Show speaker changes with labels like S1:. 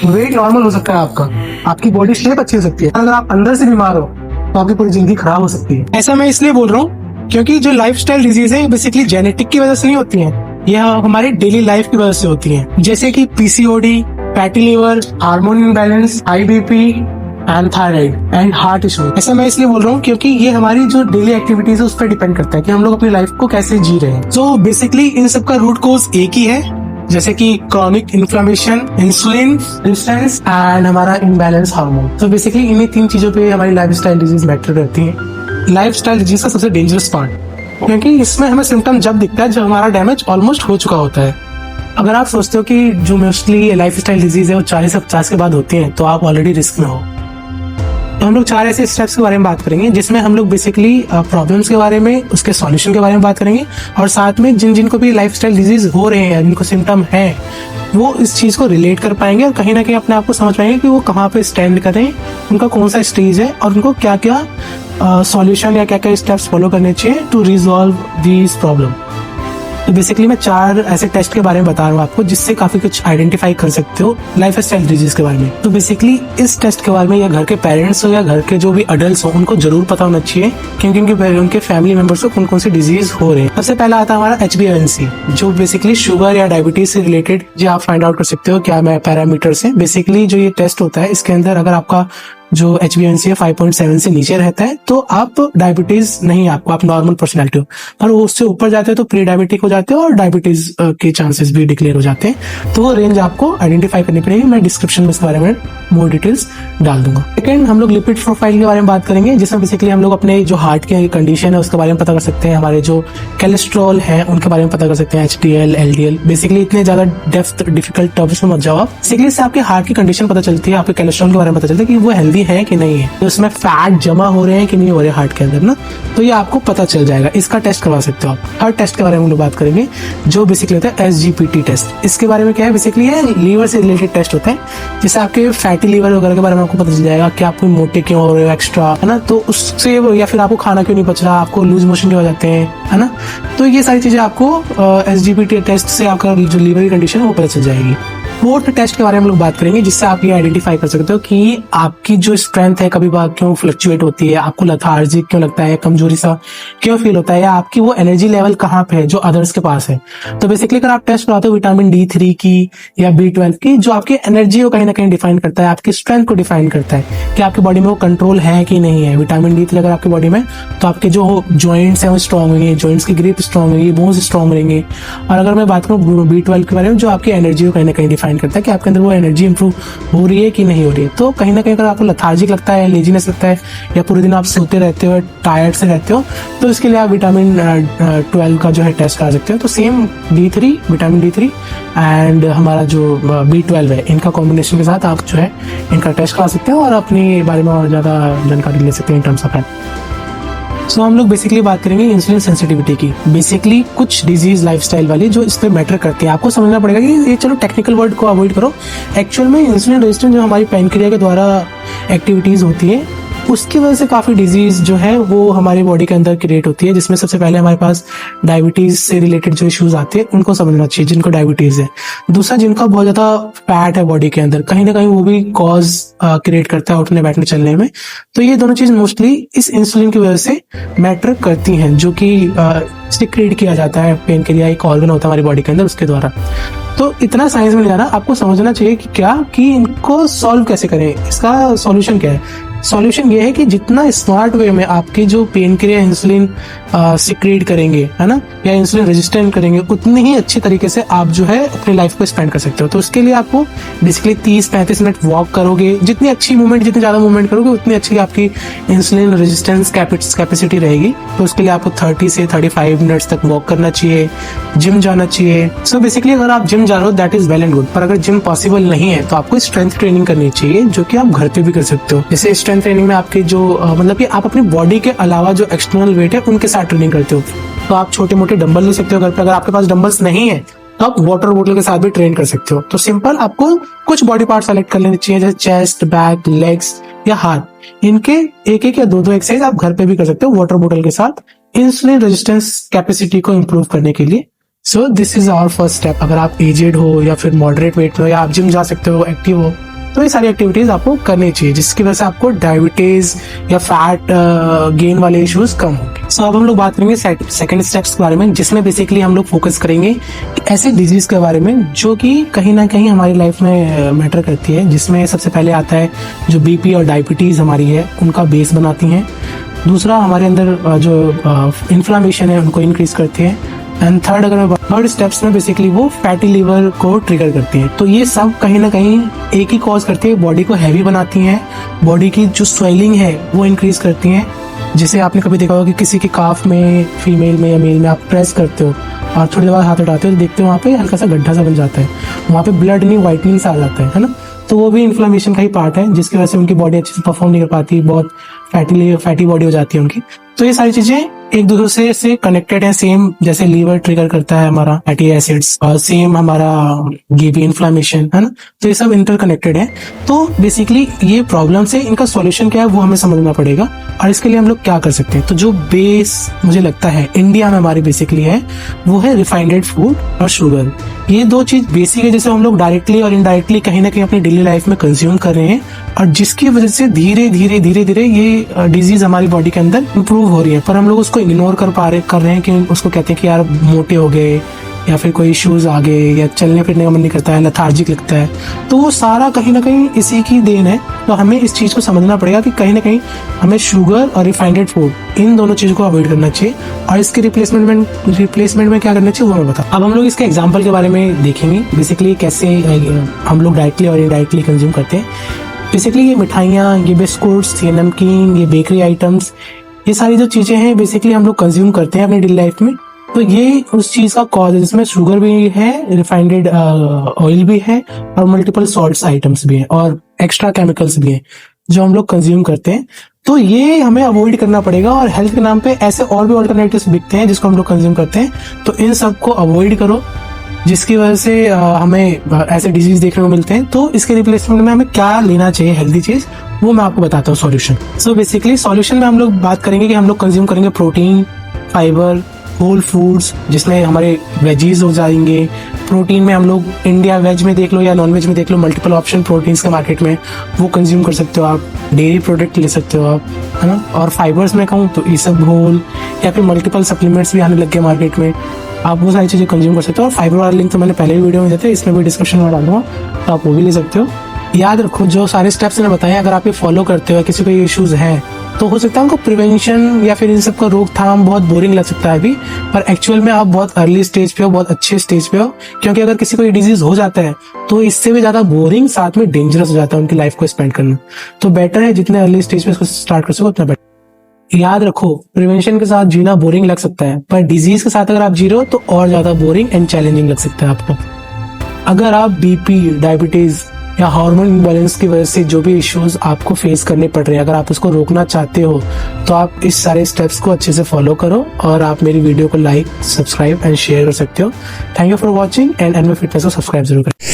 S1: Wait normal हो सकता है आपका, आपकी बॉडी शेप अच्छी हो सकती है, अगर आप अंदर से बीमार हो तो आपकी पूरी जिंदगी खराब हो सकती है। ऐसा मैं इसलिए बोल रहा हूँ क्योंकि जो लाइफस्टाइल डिजीज है बेसिकली जेनेटिक की वजह से नहीं होती है, यह हमारी डेली लाइफ की वजह से होती है, जैसे कि PCOD, fatty liver, hormone imbalance, high BP and thyroid and heart issue. ऐसा मैं इसलिए बोल रहा हूँ क्योंकि ये हमारी जो डेली एक्टिविटीज है उस पर डिपेंड करता है कि हम लोग अपनी लाइफ को कैसे जी रहे हैं। तो बेसिकली इन सब का रूट कोज एक ही है, जैसे कि chronic inflammation, insulin resistance and हमारा इम्बैलेंस हार्मोन। तो बेसिकली इन्हीं तीन चीजों पे हमारी लाइफस्टाइल डिजीज मैटर करती है। लाइफस्टाइल डिजीज का सबसे डेंजरस पार्ट, क्योंकि इसमें हमें सिम्टम जब दिखता है जब हमारा डैमेज ऑलमोस्ट हो चुका होता है। अगर आप सोचते हो कि जो मोस्टली लाइफस्टाइल डिजीज है वो 40 से 50 के बाद होती है तो आप ऑलरेडी रिस्क में हो। तो हम लोग 4 ऐसे स्टेप्स के बारे में बात करेंगे जिसमें हम लोग बेसिकली प्रॉब्लम्स के बारे में, उसके सॉल्यूशन के बारे में बात करेंगे, और साथ में जिनको भी लाइफस्टाइल डिजीज हो रहे हैं, जिनको सिम्टम है, वो इस चीज को रिलेट कर पाएंगे और कहीं ना कहीं अपने आप को समझ पाएंगे कि वो कहाँ पे स्टैंड करें, उनका कौन सा स्टेज है और उनको क्या क्या सॉल्यूशन या क्या क्या स्टेप्स फॉलो करने चाहिए टू रिजॉल्व दीज प्रॉब्लम। तो बेसिकली मैं 4 ऐसे टेस्ट के बारे में बता रहा हूँ आपको जिससे काफी कुछ आइडेंटिफाई कर सकते हो लाइफ स्टाइल डिजीज के बारे में। तो बेसिकली इस टेस्ट के बारे में या घर के पेरेंट्स हो या घर के जो भी अडल्ट हो उनको जरूर पता होना चाहिए क्योंकि उनके फैमिली मेंबर्स को कौन कौन सी डिजीज हो रहे हैं। सबसे पहला आता है हमारा HbA1c, जो बेसिकली शुगर या डायबिटीज से रिलेटेड जो आप फाइंड आउट कर सकते हो क्या मैं पैरामीटर से। बेसिकली जो ये टेस्ट होता है इसके अंदर अगर आपका जो HbA1c है 5.7 से नीचे रहता है तो आप डायबिटीज नहीं, आपको आप नॉर्मल पर्सनैलिटी हो, पर वो उससे ऊपर जाते हैं तो प्री डायबिटिक हो जाते हो और डायबिटीज के चांसेस भी डिक्लेयर हो जाते हैं। तो वो रेंज आपको आइडेंटिफाई करनी पड़ेगी, मैं डिस्क्रिप्शन में इसके बारे में मोर डिटेल्स डाल दूंगा। सेकंड हम लोग लिपिड प्रोफाइल के बारे में बात करेंगे जिसमें बेसिकली हम लोग अपने जो हार्ट की कंडीशन है उसके बारे में पता कर सकते हैं, हमारे जो कोलेस्ट्रॉल है उनके बारे में पता कर सकते हैं, HDL, LDL। बेसिकली इतने ज्यादा डेप्थ डिफिकल्ट टर्म्स में मत जाओ आप। बेसिकली इससे आपके हार्ट की कंडीशन पता चलती है, आपके कोलेस्ट्रॉल के बारे में पता चलता है कि वो हेल्दी है कि नहीं है, तो उसमें फैट जमा हो रहे हैं कि नहीं हो रहे हार्ट के अंदर ना, तो ये आपको पता चल जाएगा। इसका टेस्ट करवा सकते हो आप। हर टेस्ट के बारे में हम लोग बात करेंगे जो बेसिकली होता है SGPT टेस्ट। इसके बारे में क्या है, बेसिकली ये लीवर से रिलेटेड टेस्ट होता है, जिससे आपके फैटी लीवर वगैरह के बारे में आपको पता चल जाएगा कि आप मोटे क्यों हो रहे हो एक्स्ट्रा, है ना, तो उससे, या फिर आपको खाना क्यों नहीं पच रहा, आपको लूज मोशन क्यों हो जाते हैं, है ना, तो ये सारी चीजें आपको SGPT टेस्ट से आपका जो लीवर की कंडीशन है वो पता चल जाएगी। फोर्थ टेस्ट के बारे में हम लोग बात करेंगे जिससे आप ये आइडेंटिफाई कर सकते हो कि आपकी जो स्ट्रेंथ है कभी बार क्यों फ्लक्चुएट होती है, आपको लथार्जिक क्यों लगता है, कमजोरी सा क्यों फील होता है, या आपकी वो एनर्जी लेवल कहाँ पे है जो अदर्स के पास है। तो बेसिकली अगर आप टेस्ट कराते हो विटामिन D3 की या B12 की, जो आपकी एनर्जी को कहीं ना कहीं डिफाइन करता है, आपकी स्ट्रेंथ को डिफाइन करता है कि आपकी बॉडी में वो कंट्रोल है कि नहीं है। विटामिन D3 अगर आपकी बॉडी में, तो आपके जो जॉइंट्स हैं वो स्ट्रॉन्ग होंगे, जॉइंट्स की ग्रिप स्ट्रॉन्ग होगी, बोन्स स्ट्रॉन्ग रहेंगे। और अगर मैं बात करूँ B12 के बारे में, जो आपकी एनर्जी को कहीं ना कहीं डिफाइन करता है कि आपके अंदर वो एनर्जी इंप्रूव हो रही है कि नहीं हो रही है। तो कहीं ना कहीं अगर आपको लथार्जिक लगता है, लेजीनेस लगता है, या पूरे दिन आप सोते रहते हो, टायर्ड से रहते हो, तो इसके लिए आप विटामिन 12 का जो है टेस्ट करा सकते हो। तो same D3, vitamin D3 and हमारा जो B12 है, इनका कॉम्बिनेशन के साथ आप जो है इनका टेस्ट करा सकते हो और अपने बारे में और ज्यादा जानकारी ले सकते हैं इन टर्म्स ऑफ हेल्थ। सो हम लोग बेसिकली बात करेंगे इंसुलिन सेंसिटिविटी की। बेसिकली कुछ डिजीज लाइफस्टाइल वाली जो इस पे मैटर करती है, आपको समझना पड़ेगा कि ये चलो टेक्निकल वर्ड को अवॉइड करो, एक्चुअल में इंसुलिन रेजिस्टेंस जो हमारी पैनक्रिया के द्वारा एक्टिविटीज होती है उसकी वजह से काफी डिजीज जो है वो हमारी बॉडी के अंदर क्रिएट होती है, जिसमें सबसे पहले हमारे पास डायबिटीज से रिलेटेड जो इश्यूज आते हैं उनको समझना चाहिए जिनको डायबिटीज है। दूसरा, जिनका बहुत ज्यादा फैट है बॉडी के अंदर, कहीं ना कहीं वो भी कॉज क्रिएट करता है उठने बैठने चलने में। तो ये दोनों चीज मोस्टली इस इंसुलिन की वजह से मैटर करती हैं, जो कि सिक्रेट किया जाता है पेनक्रिया, एक ऑर्गन होता है हमारी बॉडी के अंदर, उसके द्वारा। तो इतना साइंस में नहीं जाना, आपको समझना चाहिए कि इनको सॉल्व कैसे करें, इसका सॉल्यूशन क्या है। सॉल्यूशन ये है कि जितना स्मार्ट वे में आपकी जो पेनक्रिया इंसुलिन सिक्रेट करेंगे, है ना, या इंसुलिन रेजिस्टेंट करेंगे, उतनी ही अच्छी तरीके से आप जो है अपनी लाइफ को स्पेंड कर सकते हो। तो उसके लिए आपको बेसिकली 30-35 मिनट वॉक करोगे, जितनी अच्छी मूवमेंट, जितनी ज्यादा मूवमेंट करोगे उतनी अच्छी आपकी इंसुलिन रेजिस्टेंस कैपेसिटी रहेगी। तो उसके लिए आपको 30 से 35 मिनट्स तक वॉक करना चाहिए, जिम जाना चाहिए। सो बेसिकली अगर आप जिम जा रहे हो that is well and good, पर अगर जिम पॉसिबल नहीं है तो आपको स्ट्रेंथ ट्रेनिंग करनी चाहिए, जो कि आप घर पे भी कर सकते हो। जैसे स्ट्रेंथ ट्रेनिंग में आपके जो मतलब कि आप अपनी बॉडी के अलावा जो एक्सटर्नल वेट है उनके साथ ट्रेनिंग करते हो। तो आप छोटे मोटे डंबल ले सकते हो घर पे, अगर आपके पास डंबल्स नहीं है तो आप वाटर बोतल के साथ भी ट्रेन कर सकते हो। तो सिंपल आपको कुछ बॉडी पार्ट सेलेक्ट कर लेने चाहिए, जैसे चेस्ट, बैक, लेग्स या हाथ। इनके एक एक या दो एक्सरसाइज आप घर पे भी कर सकते हो वाटर बोतल के साथ, इंसुलिन रेजिस्टेंस कैपेसिटी को इम्प्रूव करने के लिए। So this is our first step. अगर आप एजेड हो या फिर मॉडरेट वेट में हो, या आप जिम जा सकते हो, एक्टिव हो, तो ये सारी एक्टिविटीज आपको करनी चाहिए, जिसकी वजह से आपको डायबिटीज या फैट गेन वाले इश्यूज कम होंगे। सो अब हम लोग बात करेंगे सेकंड स्टेप्स के बारे में, जिसमें बेसिकली हम लोग फोकस करेंगे ऐसे डिजीज के बारे में जो कि कहीं ना कहीं हमारी लाइफ में मैटर करती है, जिसमें सबसे पहले आता है जो बीपी और डायबिटीज हमारी है उनका बेस बनाती हैं। दूसरा हमारे अंदर जो इन्फ्लामेशन है उनको इंक्रीज करती है। एंड थर्ड, अगर मैं थर्ड स्टेप्स में बेसिकली वो फैटी लिवर को ट्रिगर करती हैं। तो ये सब कहीं ना कहीं एक ही कॉज करती है, बॉडी को हैवी बनाती हैं, बॉडी की जो स्वेलिंग है वो इंक्रीज करती हैं। जिसे आपने कभी देखा होगा कि किसी के काफ में, फीमेल में या मेल में आप प्रेस करते हो और थोड़ी देर बाद हाथ उठाते हो तो देखते हो वहाँ पे हल्का सा गड्ढा सा बन जाता है, वहाँ पे ब्लड नहीं व्हाइटनिंग सा आ जाता है ना। तो वो भी इन्फ्लेमेशन का ही पार्ट है, जिसकी वजह से उनकी बॉडी अच्छे से परफॉर्म नहीं कर पाती, बहुत फैटी बॉडी हो जाती है उनकी। तो ये सारी चीजें एक दूसरे से कनेक्टेड है, सेम जैसे लीवर ट्रिगर करता है हमारा फैटी एसिड्स, और सेम हमारा ये भी इन्फ्लेमेशन है ना। तो ये सब इंटरकनेक्टेड है। तो बेसिकली ये प्रॉब्लम से इनका सॉल्यूशन क्या है वो हमें समझना पड़ेगा, और इसके लिए हम लोग क्या कर सकते हैं। तो जो बेस मुझे लगता है इंडिया में हमारी बेसिकली है वो है रिफाइंड फूड और शुगर। ये दो चीज बेसिक है जिसे हम लोग डायरेक्टली और इनडायरेक्टली कहीं ना कहीं अपनी डेली लाइफ में कंज्यूम कर रहे हैं, और जिसकी वजह से धीरे धीरे ये डिजीज हमारी बॉडी के अंदर इंप्रूव हो रही है। पर हम लोग उसको इग्नोर कर रहे हैं कि उसको कहते हैं कि यार मोटे हो गए, या फिर कोई इश्यूज आ गए, या चलने फिरने का मन नहीं करता है, लेथार्जिक लगता है। तो वो सारा कहीं ना कहीं इसी की देन है। तो हमें इस चीज को समझना पड़ेगा कि कहीं ना कहीं हमें शुगर और रिफाइंड फूड इन दोनों चीजों को अवॉइड करना चाहिए, और इसके रिप्लेसमेंट में क्या करना चाहिए वो मैं बता। अब हम लोग इसके एग्जाम्पल के बारे में देखेंगे, बेसिकली कैसे हम लोग डायरेक्टली और इनडायरेक्टली कंज्यूम करते हैं। बेसिकली ये मिठाइयाँ, ये बिस्कुट्स, ये नमकीन, ये बेकरी आइटम्स, ये सारी जो चीजें हैं बेसिकली हम लोग कंज्यूम करते हैं अपनी डेली लाइफ में। तो ये उस चीज का कॉज है जिसमें शुगर भी है, रिफाइंड ऑयल भी है, और मल्टीपल सॉल्ट्स आइटम्स भी हैं, और एक्स्ट्रा केमिकल्स भी हैं जो हम लोग कंज्यूम करते हैं। तो ये हमें अवॉइड करना पड़ेगा, और हेल्थ के नाम पे ऐसे और भी ऑल्टरनेटिव्स बिकते हैं जिसको हम लोग कंज्यूम करते हैं। तो इन सबको अवॉइड करो, जिसकी वजह से हमें ऐसे डिजीज देखने को मिलते हैं। तो इसके रिप्लेसमेंट में हमें क्या लेना चाहिए हेल्दी चीज, वो मैं आपको बताता हूँ सॉल्यूशन। सो बेसिकली सॉल्यूशन में हम लोग बात करेंगे कि हम लोग कंज्यूम करेंगे प्रोटीन, फाइबर, होल फूड्स, जिसमें हमारे वेजीज हो जाएंगे। प्रोटीन में हम लोग इंडिया वेज में देख लो या नॉन वेज में देख लो, मल्टीपल ऑप्शन प्रोटीन्स के मार्केट में, वो कंज्यूम कर सकते हो आप। डेयरी प्रोडक्ट ले सकते हो आप, है ना। और फाइबर्स में कहूँ तो इसबगोल या फिर मल्टीपल सप्लीमेंट्स भी आने लग गए मार्केट में, आप वो सारी चीजें कंज्यूम कर सकते हो। और फाइबर वाला लिंक तो मैंने पहले ही वीडियो में दिया था, इसमें भी डिस्क्रिप्शन में डाल दूंगा, तो आप वो भी ले सकते हो। याद रखो जो सारे स्टेप्स मैंने बताए, अगर आप ये फॉलो करते हो, किसी को ये इश्यूज हैं, तो हो सकता है उनको प्रिवेंशन या फिर इन सब का रोकथाम बहुत बोरिंग लग सकता है अभी, पर एक्चुअल में आप बहुत अर्ली स्टेज पे हो, बहुत अच्छे स्टेज पे हो। क्योंकि अगर किसी को ये डिजीज हो जाता है तो इससे भी ज्यादा बोरिंग, साथ में डेंजरस हो जाता है उनकी लाइफ को स्पेंड करना। तो बेटर है जितने अर्ली स्टेज पे इसको स्टार्ट कर सको उतना बेटर। याद रखो प्रिवेंशन के साथ जीना बोरिंग लग सकता है, पर डिजीज के साथ अगर आप जी रहे हो तो और ज्यादा बोरिंग एंड चैलेंजिंग लग सकता है आपको। अगर आप बीपी, डायबिटीज या हार्मोन इम्बैलेंस की वजह से जो भी इश्यूज आपको फेस करने पड़ रहे हैं, अगर आप उसको रोकना चाहते हो तो आप इस सारे स्टेप्स को अच्छे से फॉलो करो, और आप मेरी वीडियो को लाइक, सब्सक्राइब एंड शेयर कर सकते हो। Thank you for watching, and envy fitness को सब्सक्राइब जरूर करें।